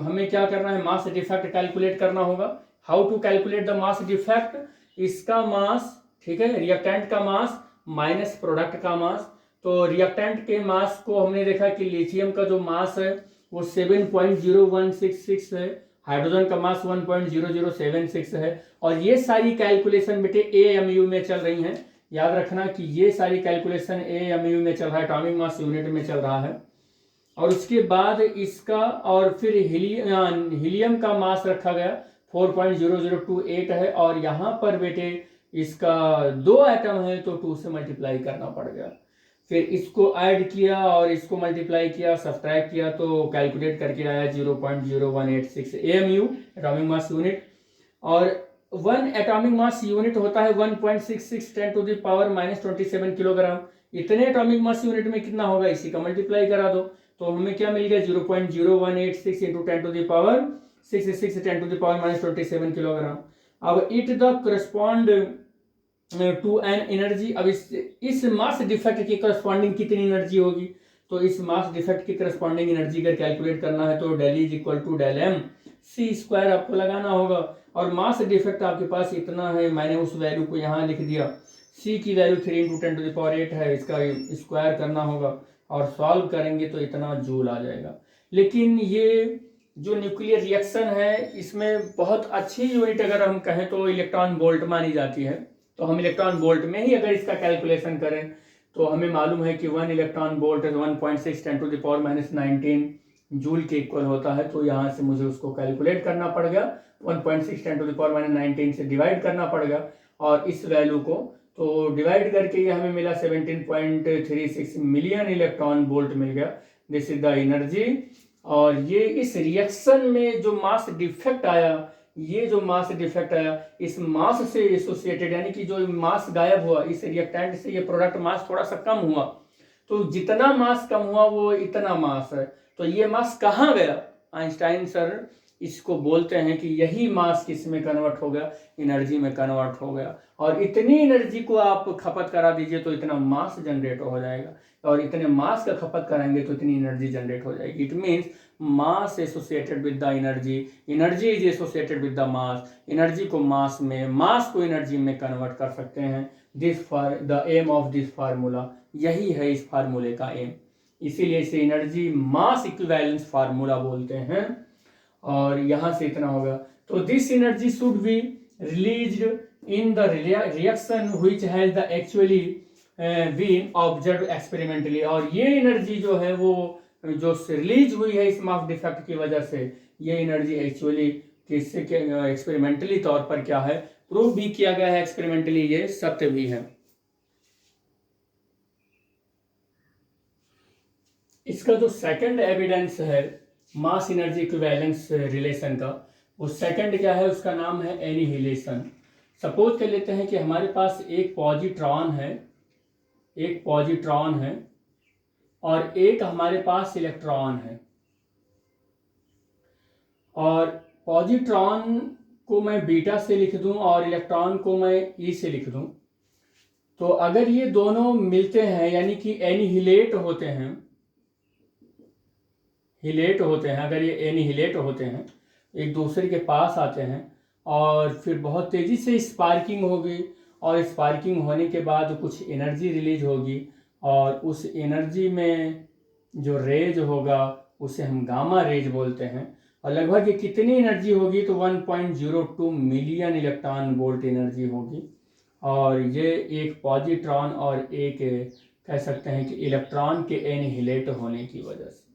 हमें क्या करना है, मास डिफेक्ट कैलकुलेट करना होगा। How to calculate the mass defect, इसका मास, ठीक है, रिएक्टेंट का मास माइनस प्रोडक्ट का मास। तो रिएक्टेंट के मास को हमने देखा कि लिथियम का जो मास है वो 7.0166 है, हाइड्रोजन का मास 1.0076 है, और ये सारी कैलकुलेशन बेटे AMU में चल रही हैं। याद रखना कि ये सारी कैलकुलेशन AMU में चल रहा है, एटॉमिक मास यूनिट में चल रहा है। और उसके बाद इसका, और फिर हीलियम का मास रखा गया 4.0028 है, और यहाँ पर बेटे इसका 2 एटम है तो 2 से मल्टीप्लाई करना पड़ गया। फिर इसको ऐड किया और इसको मल्टीप्लाई किया, सब्ट्रैक्ट किया, तो कैलकुलेट करके आया 0.0186 AMU, एटॉमिक मास यूनिट। और 1 एटॉमिक मास यूनिट होता है 1.66 10⁻⁻27 किलोग्राम। इतने एटॉमिक मास यूनिट में कितना होगा, इसी का मल्टीप्लाई करा दो, तो हमें क्या मिल गया 0.0186 इंटू 10⁻66 10⁻⁻27 किलोग्राम। अब it the correspond to an energy. अब इस मास डिफेक्ट के करस्पॉन्डिंग कितनी एनर्जी होगी, तो इस मास डिफेक्ट की करस्पॉन्डिंग एनर्जी अगर कैलकुलेट करना है तो del is equal to del M C square आपको लगाना होगा। और मास डिफेक्ट आपके पास इतना है, मैंने उस वैल्यू को यहाँ लिख दिया, सी की वैल्यू 3 इंटू 10⁸ है, इसका स्क्वायर करना होगा, और सॉल्व करेंगे तो इतना जूल आ जाएगा। लेकिन ये जो न्यूक्लियर रिएक्शन है इसमें बहुत अच्छी यूनिट अगर हम कहें तो इलेक्ट्रॉन वोल्ट मानी जाती है। तो हम इलेक्ट्रॉन वोल्ट में ही अगर इसका कैलकुलेशन करें तो हमें मालूम है कि 1 इलेक्ट्रॉन वोल्ट 1.6 10⁻⁻19 जूल के इक्वल होता है। तो यहाँ से मुझे उसको कैलकुलेट करना पड़ गया, 1.6 10⁻⁻19 से डिवाइड करना पड़ गया, और इस वैल्यू को तो डिवाइड करके ये हमें मिला 17.36 मिलियन इलेक्ट्रॉन वोल्ट मिल गया। This is the energy. और ये इस रिएक्शन में जो मास डिफेक्ट आया, ये जो मास डिफेक्ट आया इस मास से एसोसिएटेड, यानी कि जो मास गायब हुआ इस रिएक्टेंट से, ये प्रोडक्ट मास थोड़ा सा कम हुआ, तो जितना मास कम हुआ वो इतना मास है। तो ये मास कहाँ गया, आइंस्टाइन सर इसको बोलते हैं कि यही मास किस में कन्वर्ट हो गया, एनर्जी में कन्वर्ट हो गया। और इतनी एनर्जी को आप खपत करा दीजिए तो इतना मास जनरेट हो जाएगा, और इतने मास का खपत कराएंगे तो इतनी एनर्जी जनरेट हो जाएगी। It means mass associated with the energy, energy is associated with the mass, energy को मास में, मास को एनर्जी में कन्वर्ट कर सकते हैं। This for the M of this formula, यही है इस फार्मूले का एम, इसीलिए इसे एनर्जी मास इक्विवेलेंस फार्मूला बोलते हैं। और यहाँ से इतना होगा, तो this energy should be released in the reaction which has the actually been observe experimentally. और ये एनर्जी जो है वो जो रिलीज हुई है इस मास डिफेक्ट की वजह से, ये एनर्जी एक्चुअली किससे एक्सपेरिमेंटली तौर पर क्या है, प्रूव भी किया गया है एक्सपेरिमेंटली, ये सत्य भी है। इसका जो सेकंड एविडेंस है मास एनर्जी इक्विवेलेंस रिलेशन का, वो सेकंड क्या है, उसका नाम है एनिहिलेशन। सपोज कर लेते हैं कि हमारे पास एक पॉजिट्रॉन है, एक पॉजिट्रॉन है, और एक हमारे पास इलेक्ट्रॉन है, और पॉजिट्रॉन को मैं बीटा से लिख दूं और इलेक्ट्रॉन को मैं ई से लिख दूं, तो अगर ये दोनों मिलते हैं यानी कि एनिहिलेट होते हैं, हिलेट होते हैं, अगर ये एनिहिलेट होते हैं, एक दूसरे के पास आते हैं, और फिर बहुत तेज़ी से स्पार्किंग होगी, और स्पार्किंग होने के बाद कुछ एनर्जी रिलीज होगी, और उस एनर्जी में जो रेज होगा उसे हम गामा रेज बोलते हैं। और लगभग ये कितनी एनर्जी होगी, तो 1.02 मिलियन इलेक्ट्रॉन वोल्ट एनर्जी होगी। और ये एक पॉजिट्रॉन और एक कह सकते हैं कि इलेक्ट्रॉन के एनहिलेट होने की वजह से।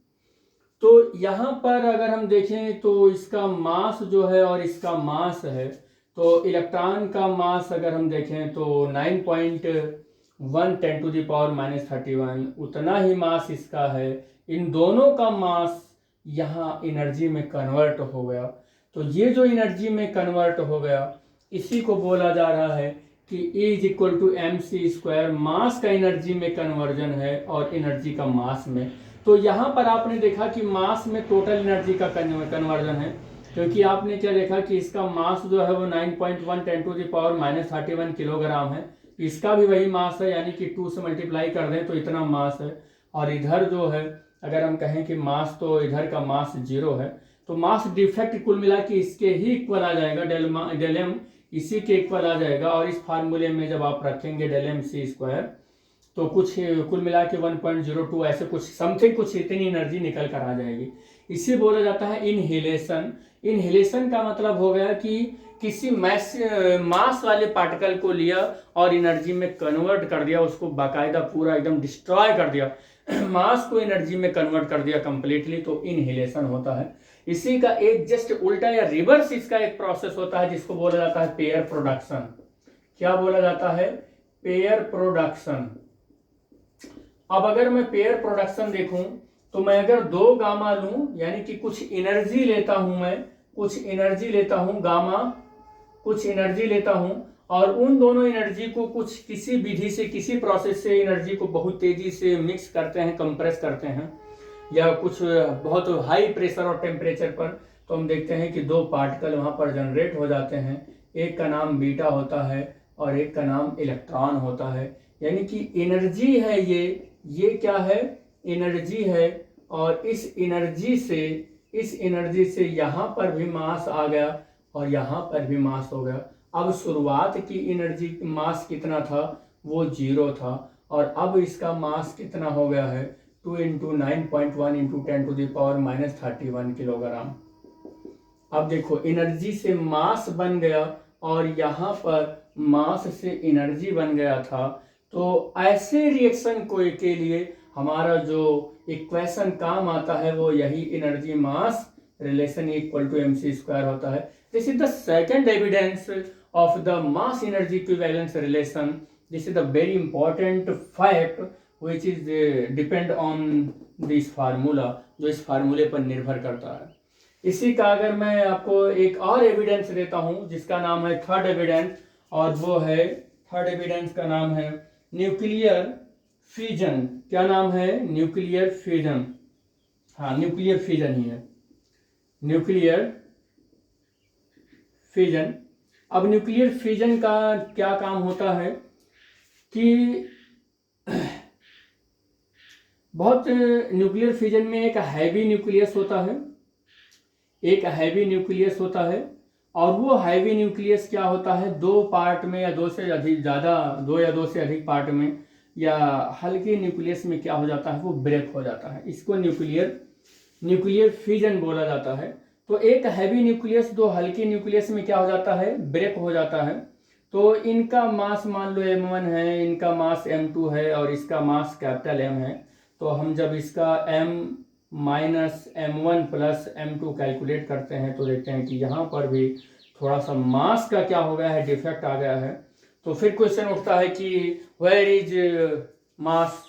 तो यहाँ पर अगर हम देखें तो इसका मास जो है और इसका मास है, तो इलेक्ट्रॉन का मास अगर हम देखें तो 9.1 10⁻⁻31 उतना ही मास इसका है। इन दोनों का मास यहाँ एनर्जी में कन्वर्ट हो गया। तो ये जो एनर्जी में कन्वर्ट हो गया, इसी को बोला जा रहा है कि E = mc²। मास का एनर्जी में कन्वर्जन है और एनर्जी का मास में। तो यहाँ पर आपने देखा कि मास में टोटल एनर्जी का कन्वर्जन है, क्योंकि आपने क्या देखा कि इसका मास जो है वो 9.1 10⁻⁻31 किलोग्राम है। इसका भी वही मास है, यानी कि 2 से मल्टीप्लाई कर दें तो इतना मास है। और इधर जो है अगर हम कहें कि मास, तो इधर का मास 0 है। तो मास डिफेक्ट कुल मिला के इसके ही इक्वल आ जाएगा, डेल एम इसी के इक्वल आ जाएगा। और इस फार्मूले में जब आप रखेंगे डेल एम सी स्क्वायर, तो कुछ कुल मिला के 1.02 ऐसे कुछ समथिंग कुछ इतनी एनर्जी निकल कर आ जाएगी। इसे बोला जाता है इनहेलेशन। इनहेलेशन का मतलब हो गया कि किसी मास वाले पार्टिकल को लिया और एनर्जी में कन्वर्ट कर दिया, उसको बाकायदा पूरा एकदम डिस्ट्रॉय कर दिया, मास को एनर्जी में कन्वर्ट कर दिया कंप्लीटली, तो इनहेलेशन होता है। इसी का एक जस्ट उल्टा या रिवर्स इसका एक प्रोसेस होता है जिसको बोला जाता है पेयर प्रोडक्शन। क्या बोला जाता है? Pair production. अब अगर मैं पेयर प्रोडक्शन देखूं तो मैं अगर 2 गामा लूं, यानी कि कुछ एनर्जी लेता हूं, मैं कुछ एनर्जी लेता हूं गामा, कुछ एनर्जी लेता हूं, और उन दोनों एनर्जी को कुछ किसी विधि से, किसी प्रोसेस से एनर्जी को बहुत तेजी से मिक्स करते हैं, कंप्रेस करते हैं, या कुछ बहुत हाई प्रेशर और टेम्परेचर पर, तो हम देखते हैं कि 2 पार्टिकल वहां पर जनरेट हो जाते हैं। एक का नाम बीटा होता है और एक का नाम इलेक्ट्रॉन होता है। यानी कि एनर्जी है ये क्या है? एनर्जी है। और इस एनर्जी से यहाँ पर भी मास आ गया और यहाँ पर भी मास हो गया। अब शुरुआत की एनर्जी मास कितना था? वो 0 था, और अब इसका मास कितना हो गया है? 2 × 9.1 × 10⁻⁻31 किलोग्राम। अब देखो एनर्जी से मास बन गया और यहाँ पर मास से एनर्जी बन गया था। तो ऐसे रिएक्शन के लिए हमारा जो इक्वेशन काम आता है वो यही एनर्जी मास रिलेशन = mc² होता है। This is the second evidence of the mass energy equivalence relation. This is the very important fact which is depend on this formula, जो इस फार्मूले पर निर्भर करता है। इसी का अगर मैं आपको एक और एविडेंस देता हूं जिसका नाम है थर्ड एविडेंस, और वो है थर्ड एविडेंस का नाम है न्यूक्लियर फ्यूजन। क्या नाम है? Nuclear fusion. हाँ, न्यूक्लियर फ्यूजन ही है, न्यूक्लियर फ्यूजन। अब न्यूक्लियर फ्यूजन का क्या काम होता है कि बहुत न्यूक्लियर फ्यूजन में एक हैवी न्यूक्लियस होता है, एक हैवी न्यूक्लियस होता है। और वो हैवी न्यूक्लियस क्या होता है? 2 पार्ट में या 2 से अधिक, ज़्यादा 2 या 2 से अधिक पार्ट में, या हल्के न्यूक्लियस में क्या हो जाता है? वो ब्रेक हो जाता है। इसको न्यूक्लियर फ्यूजन बोला जाता है। तो एक हैवी न्यूक्लियस 2 हल्के न्यूक्लियस में क्या हो जाता है? ब्रेक हो जाता है। तो इनका मास मान लो m1 है, इनका मास m2 है और इसका मास कैपिटल M है। तो हम जब इसका m - m1 + m2 कैलकुलेट करते हैं तो देखते हैं कि यहाँ पर भी थोड़ा सा मास का क्या हो गया है? डिफेक्ट आ गया है। तो फिर क्वेश्चन उठता है कि where is mass?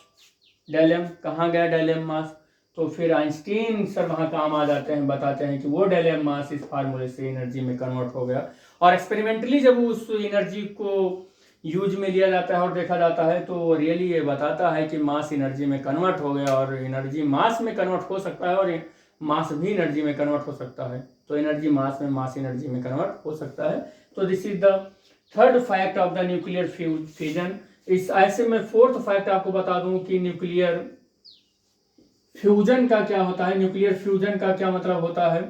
Del M कहाँ गया? Del M mass. तो फिर आइंस्टीन सर वहाँ काम आ जाते हैं, बताते हैं कि वो डेल एम मास इस फार्मूले से एनर्जी में कन्वर्ट हो गया। और एक्सपेरिमेंटली जब उस एनर्जी को यूज में लिया जाता है और देखा जाता है तो रियली ये बताता है कि मास एनर्जी में कन्वर्ट हो गया, और एनर्जी मास में कन्वर्ट हो सकता है और मास भी एनर्जी में कन्वर्ट हो सकता है। तो एनर्जी मास में, मास एनर्जी में कन्वर्ट हो सकता है। तो this is the third fact of the nuclear fusion. इस ऐसे में फोर्थ फैक्ट आपको बता दूं कि न्यूक्लियर फ्यूजन का क्या होता है। न्यूक्लियर फ्यूजन का क्या मतलब होता है?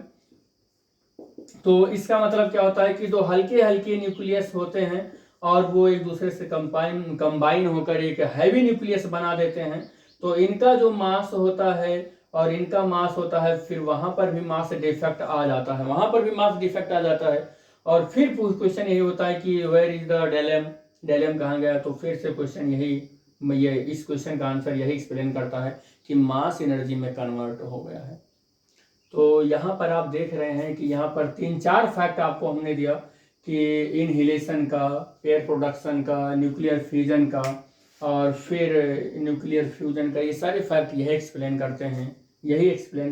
तो इसका मतलब क्या होता है कि 2 हल्के हल्के न्यूक्लियस होते हैं और वो एक दूसरे से कंबाइन होकर एक हैवी न्यूक्लियस बना देते हैं। तो इनका जो मास होता है और इनका मास होता है, फिर वहाँ पर भी मास डिफेक्ट आ जाता है, वहाँ पर भी मास डिफेक्ट आ जाता है। और फिर क्वेश्चन यही होता है कि वेयर इज द डेलम, डेलम कहाँ गया। तो फिर से क्वेश्चन यही, ये इस क्वेश्चन का आंसर यही एक्सप्लेन करता है कि मास एनर्जी में कन्वर्ट हो गया है। तो यहाँ पर आप देख रहे हैं कि यहाँ पर 3-4 फैक्ट आपको हमने दिया कि इनहिलेशन का, एयर प्रोडक्शन का, न्यूक्लियर फ्यूजन का, और फिर न्यूक्लियर फ्यूजन का, ये सारे फैक्ट यही एक्सप्लेन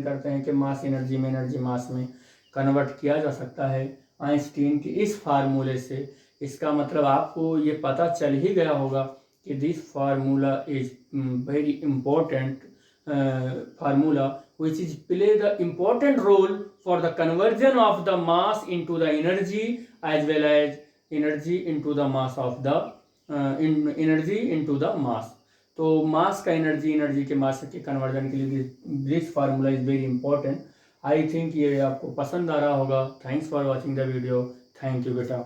करते हैं कि मास एनर्जी में, एनर्जी मास में कन्वर्ट किया जा सकता है आइंस्टीन के इस फार्मूले से। इसका मतलब आपको ये पता चल ही गया होगा कि this formula is very important formula which is play the important role for the conversion of the mass into the energy as well as energy into the mass of the energy into the mass। तो मास का energy, energy के मास के conversion के लिए this formula is very important. I think ये आपको पसंद आ रहा होगा। Thanks for watching the video. Thank you बेटा।